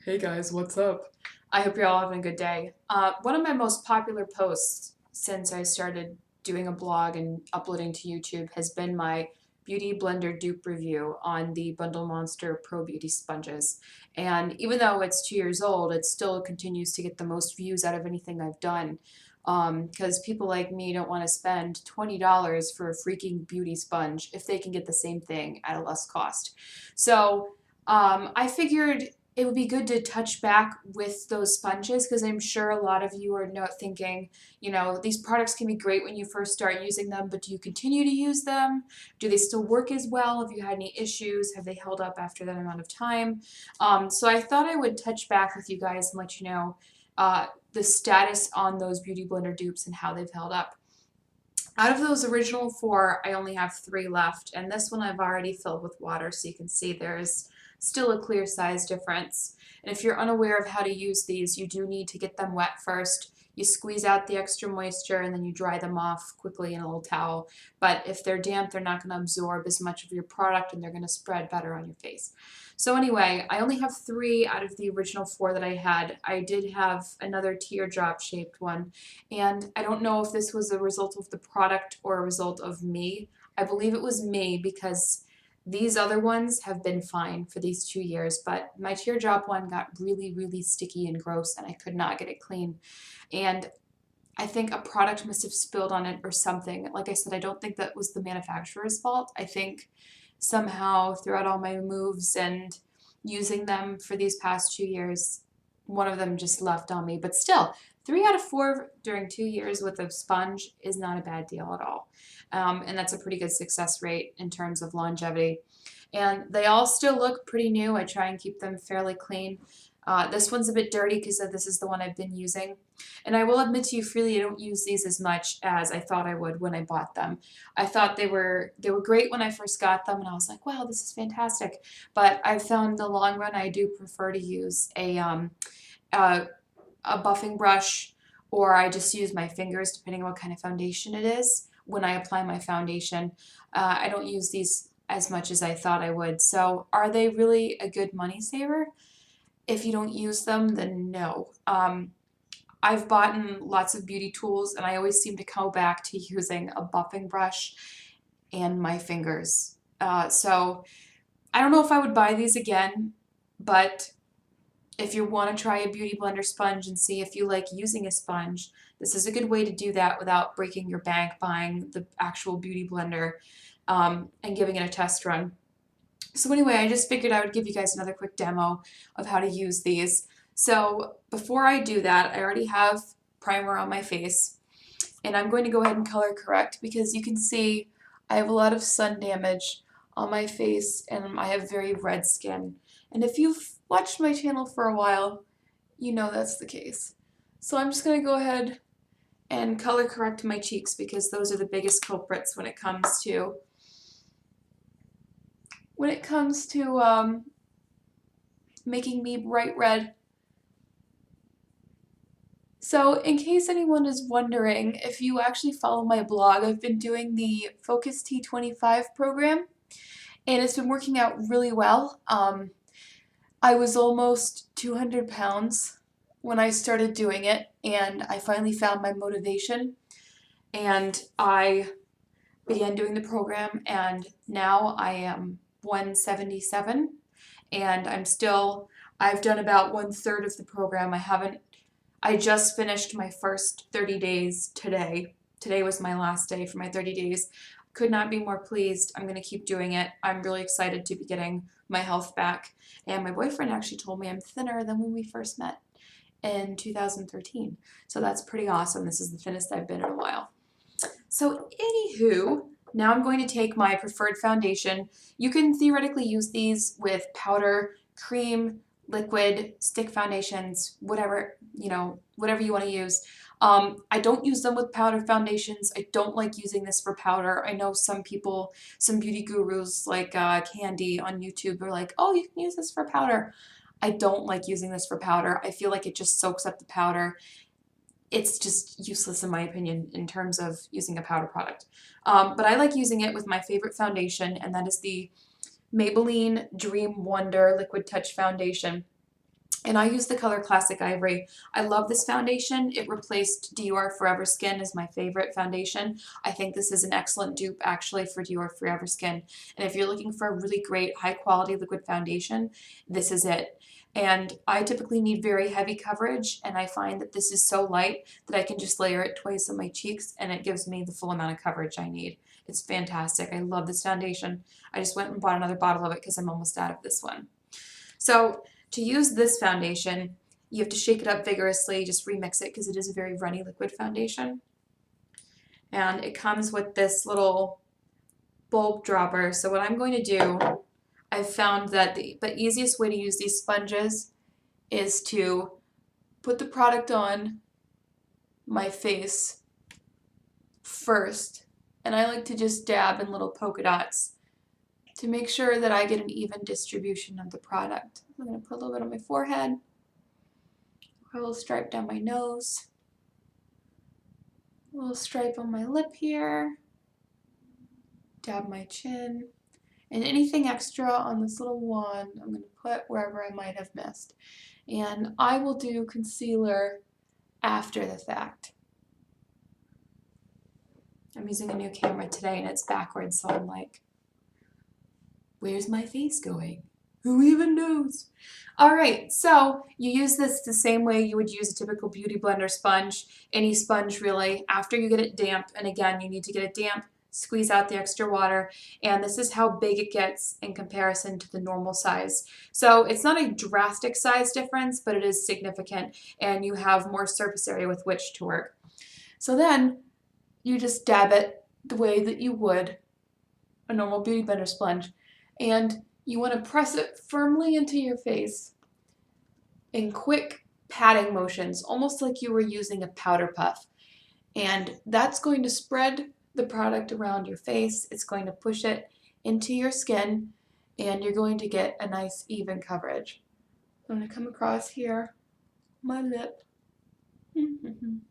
Hey guys, what's up? I hope you're all having a good day. One of my most popular posts since I started doing a blog and uploading to YouTube has been my Beauty Blender dupe review on the Bundle Monster Pro Beauty sponges. And even though it's 2 years old, it still continues to get the most views out of anything I've done. Because people like me don't want to spend $20 for a freaking beauty sponge if they can get the same thing at a less cost. So I figured it would be good to touch back with those sponges because I'm sure a lot of you are not thinking, these products can be great when you first start using them, but do you continue to use them? Do they still work as well? Have you had any issues? Have they held up after that amount of time? So I thought I would touch back with you guys and let you know the status on those Beauty Blender dupes and how they've held up. Out of those original four, I only have three left, and this one I've already filled with water, so you can see there's still a clear size difference. And if you're unaware of how to use these, you do need to get them wet first. You squeeze out the extra moisture and then you dry them off quickly in a little towel. But if they're damp, they're not going to absorb as much of your product and they're going to spread better on your face. So anyway, I only have three out of the original four that I had. I did have another teardrop shaped one, and I don't know if this was a result of the product or a result of me. I believe it was me because these other ones have been fine for these 2 years, but my teardrop one got really, really sticky and gross and I could not get it clean. And I think a product must have spilled on it or something. Like I said, I don't think that was the manufacturer's fault. I think somehow throughout all my moves and using them for these past 2 years, one of them just left on me. But still, 3 out of 4 during 2 years with a sponge is not a bad deal at all. And that's a pretty good success rate in terms of longevity. And they all still look pretty new. I try and keep them fairly clean. This one's a bit dirty because this is the one I've been using. And I will admit to you freely, I don't use these as much as I thought I would when I bought them. I thought they were great when I first got them, and I was like, wow, this is fantastic. But I've found in the long run, I do prefer to use a buffing brush, or I just use my fingers depending on what kind of foundation it is when I apply my foundation. I don't use these as much as I thought I would. So are they really a good money saver? If you don't use them, then no. I've bought lots of beauty tools and I always seem to go back to using a buffing brush and my fingers. So I don't know if I would buy these again, but if you want to try a Beauty Blender sponge and see if you like using a sponge, this is a good way to do that without breaking your bank buying the actual Beauty Blender and giving it a test run. So anyway, I just figured I would give you guys another quick demo of how to use these. So before I do that, I already have primer on my face, and I'm going to go ahead and color correct because you can see I have a lot of sun damage on my face and I have very red skin. And if you've watched my channel for a while, you know that's the case. So I'm just going to go ahead and color correct my cheeks because those are the biggest culprits when it comes to making me bright red. So in case anyone is wondering, if you actually follow my blog, I've been doing the Focus T25 program, and it's been working out really well. I was almost 200 pounds when I started doing it, and I finally found my motivation, and I began doing the program, and now I am 177, and I've done about 1/3 of the program. I just finished my first 30 days today. Today was my last day for my 30 days. Could not be more pleased. I'm going to keep doing it. I'm really excited to be getting my health back. And my boyfriend actually told me I'm thinner than when we first met in 2013. So that's pretty awesome. This is the thinnest I've been in a while. So anywho, now I'm going to take my preferred foundation. You can theoretically use these with powder, cream, liquid, stick foundations, whatever you want to use. I don't use them with powder foundations. I don't like using this for powder. I know some people, some beauty gurus like Candy on YouTube are like, oh, you can use this for powder. I don't like using this for powder. I feel like it just soaks up the powder. It's just useless in my opinion in terms of using a powder product. But I like using it with my favorite foundation, and that is the Maybelline Dream Wonder Liquid Touch Foundation. And I use the color Classic Ivory. I love this foundation. It replaced Dior Forever Skin as my favorite foundation. I think this is an excellent dupe actually for Dior Forever Skin. And if you're looking for a really great high quality liquid foundation, this is it. And I typically need very heavy coverage, and I find that this is so light that I can just layer it twice on my cheeks and it gives me the full amount of coverage I need. It's fantastic. I love this foundation. I just went and bought another bottle of it because I'm almost out of this one. So to use this foundation, you have to shake it up vigorously, just remix it because it is a very runny liquid foundation. And it comes with this little bulb dropper. So what I'm going to do, I've found that the easiest way to use these sponges is to put the product on my face first. And I like to just dab in little polka dots to make sure that I get an even distribution of the product. I'm going to put a little bit on my forehead, a little stripe down my nose, a little stripe on my lip here, dab my chin, and anything extra on this little wand I'm going to put wherever I might have missed. And I will do concealer after the fact. I'm using a new camera today and it's backwards, so I'm like, where's my face going? Who even knows? All right, so you use this the same way you would use a typical beauty blender sponge, any sponge really, after you get it damp. And again, you need to get it damp, squeeze out the extra water, and this is how big it gets in comparison to the normal size. So it's not a drastic size difference, but it is significant, and you have more surface area with which to work. So then you just dab it the way that you would a normal beauty blender sponge, and you want to press it firmly into your face in quick patting motions, almost like you were using a powder puff. And that's going to spread the product around your face. It's going to push it into your skin, and you're going to get a nice even coverage. I'm going to come across here, my lip. I'm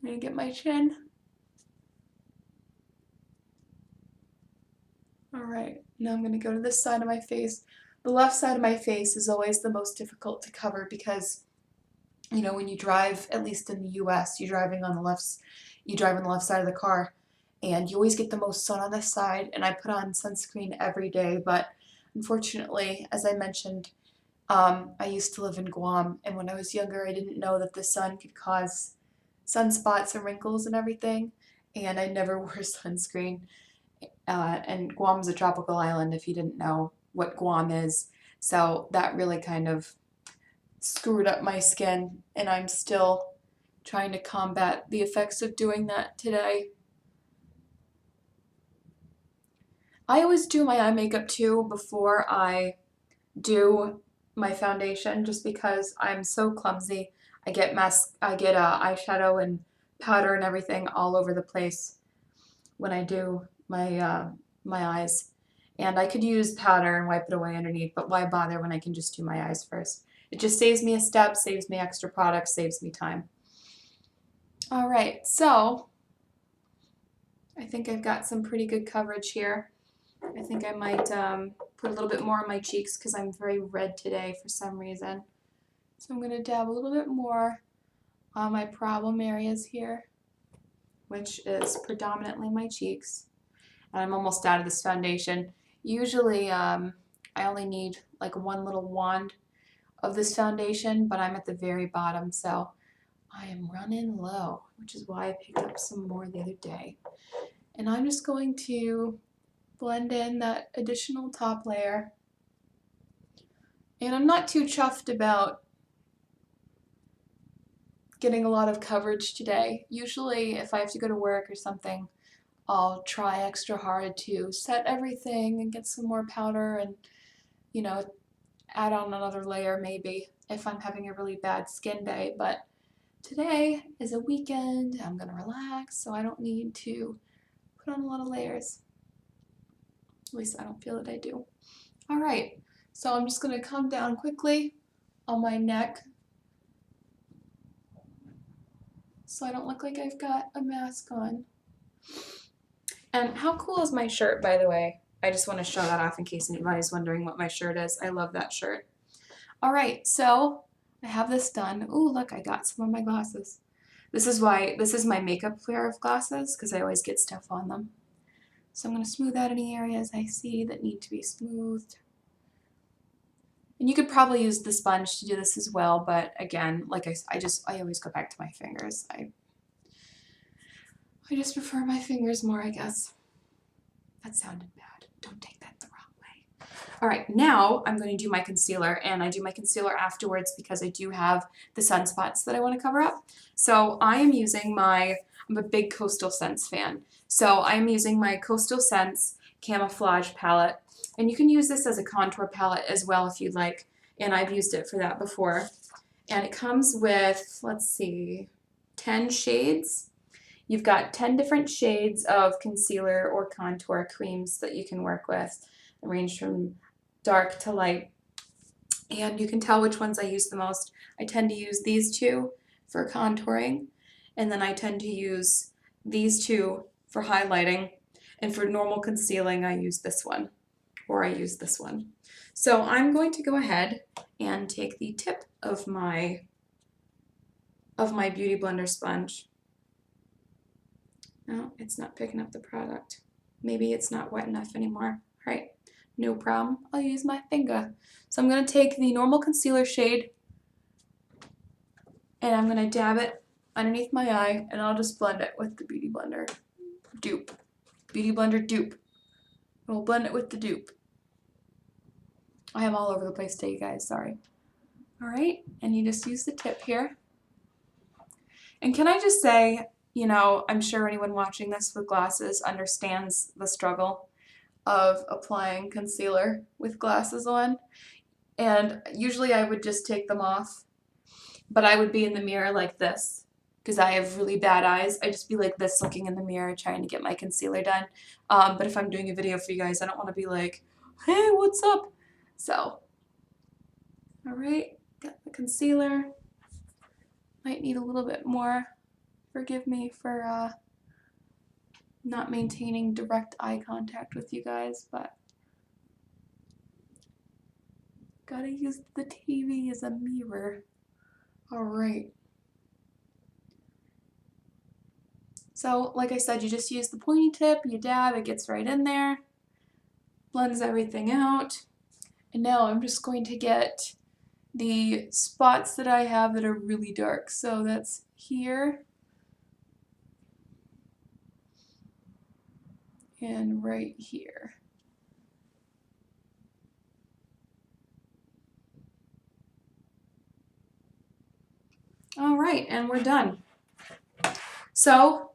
going to get my chin. All right, now I'm going to go to this side of my face. The left side of my face is always the most difficult to cover because, you know, when you drive, at least in the US, you drive on the left side of the car, and you always get the most sun on this side. And I put on sunscreen every day, but unfortunately, as I mentioned, I used to live in Guam, and when I was younger, I didn't know that the sun could cause sunspots and wrinkles and everything, and I never wore sunscreen. And Guam's a tropical island, if you didn't know what Guam is. So that really kind of screwed up my skin, and I'm still trying to combat the effects of doing that today. I always do my eye makeup too before I do my foundation, just because I'm so clumsy. I get eyeshadow and powder and everything all over the place when I do my eyes. And I could use powder and wipe it away underneath, but why bother when I can just do my eyes first? It just saves me a step, saves me extra product, saves me time. All right, so I think I've got some pretty good coverage here. I think I might put a little bit more on my cheeks because I'm very red today for some reason. So I'm going to dab a little bit more on my problem areas here, which is predominantly my cheeks. And I'm almost out of this foundation. Usually I only need like one little wand of this foundation, but I'm at the very bottom, so I am running low, which is why I picked up some more the other day. And I'm just going to blend in that additional top layer. And I'm not too chuffed about getting a lot of coverage today. Usually if I have to go to work or something, I'll try extra hard to set everything and get some more powder and, you know, add on another layer maybe if I'm having a really bad skin day. But today is a weekend, I'm gonna relax, so I don't need to put on a lot of layers. At least I don't feel that I do. All right, so I'm just gonna come down quickly on my neck so I don't look like I've got a mask on. And how cool is my shirt, by the way? I just want to show that off in case anybody's wondering what my shirt is. I love that shirt. All right, so I have this done. Ooh, look, I got some on my glasses. This is my makeup pair of glasses because I always get stuff on them. So I'm going to smooth out any areas I see that need to be smoothed. And you could probably use the sponge to do this as well, but again, like I always go back to my fingers. I just prefer my fingers more, I guess. That sounded bad. Don't take that the wrong way. All right, now I'm going to do my concealer, and I do my concealer afterwards because I do have the sunspots that I want to cover up. So I am using I'm a big Coastal Scents fan. So I'm using my Coastal Scents Camouflage palette, and you can use this as a contour palette as well if you'd like, and I've used it for that before. And it comes with, let's see, 10 shades. You've got 10 different shades of concealer or contour creams that you can work with. They range from dark to light. And you can tell which ones I use the most. I tend to use these two for contouring, and then I tend to use these two for highlighting. And for normal concealing, I use this one, or I use this one. So I'm going to go ahead and take the tip of my Beauty Blender sponge. No, it's not picking up the product. Maybe it's not wet enough anymore. All right, no problem. I'll use my finger. So I'm going to take the normal concealer shade and I'm going to dab it underneath my eye, and I'll just blend it with the Beauty Blender Dupe. Beauty Blender Dupe. And we'll blend it with the Dupe. I am all over the place today, you guys, sorry. All right, and you just use the tip here. And can I just say, you know, I'm sure anyone watching this with glasses understands the struggle of applying concealer with glasses on. And usually I would just take them off, but I would be in the mirror like this because I have really bad eyes. I'd just be like this looking in the mirror trying to get my concealer done. But if I'm doing a video for you guys, I don't want to be like, hey, what's up? So, all right, got the concealer. Might need a little bit more. Forgive me for not maintaining direct eye contact with you guys, but gotta use the TV as a mirror. Alright. So, like I said, you just use the pointy tip, you dab, it gets right in there, blends everything out, and now I'm just going to get the spots that I have that are really dark. So that's here. And right here. All right, and we're done. So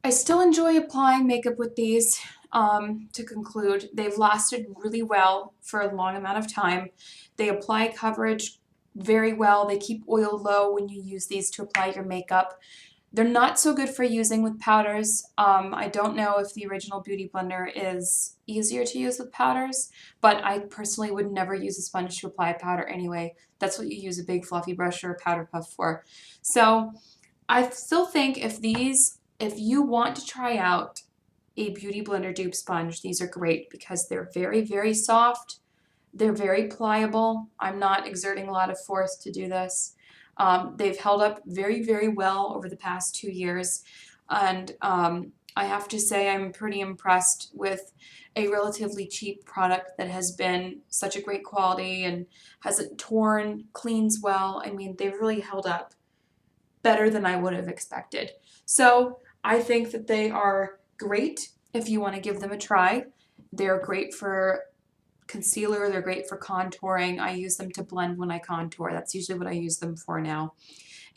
I still enjoy applying makeup with these. To conclude, they've lasted really well for a long amount of time. They apply coverage very well. They keep oil low when you use these to apply your makeup. They're not so good for using with powders. I don't know if the original Beauty Blender is easier to use with powders, but I personally would never use a sponge to apply a powder anyway. That's what you use a big fluffy brush or a powder puff for. So I still think if you want to try out a Beauty Blender dupe sponge, these are great because they're very, very soft. They're very pliable. I'm not exerting a lot of force to do this. They've held up very, very well over the past 2 years, and I have to say I'm pretty impressed with a relatively cheap product that has been such a great quality and hasn't torn, cleans well. I mean, they've really held up better than I would have expected. So I think that they are great if you want to give them a try. They're great for concealer, they're great for contouring. I use them to blend when I contour. That's usually what I use them for now.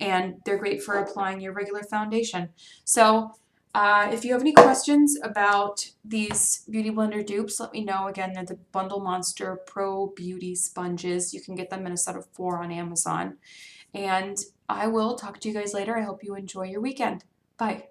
And they're great for applying your regular foundation. So if you have any questions about these Beauty Blender dupes, let me know. Again, they're the Bundle Monster Pro Beauty Sponges. You can get them in a set of 4 on Amazon. And I will talk to you guys later. I hope you enjoy your weekend. Bye.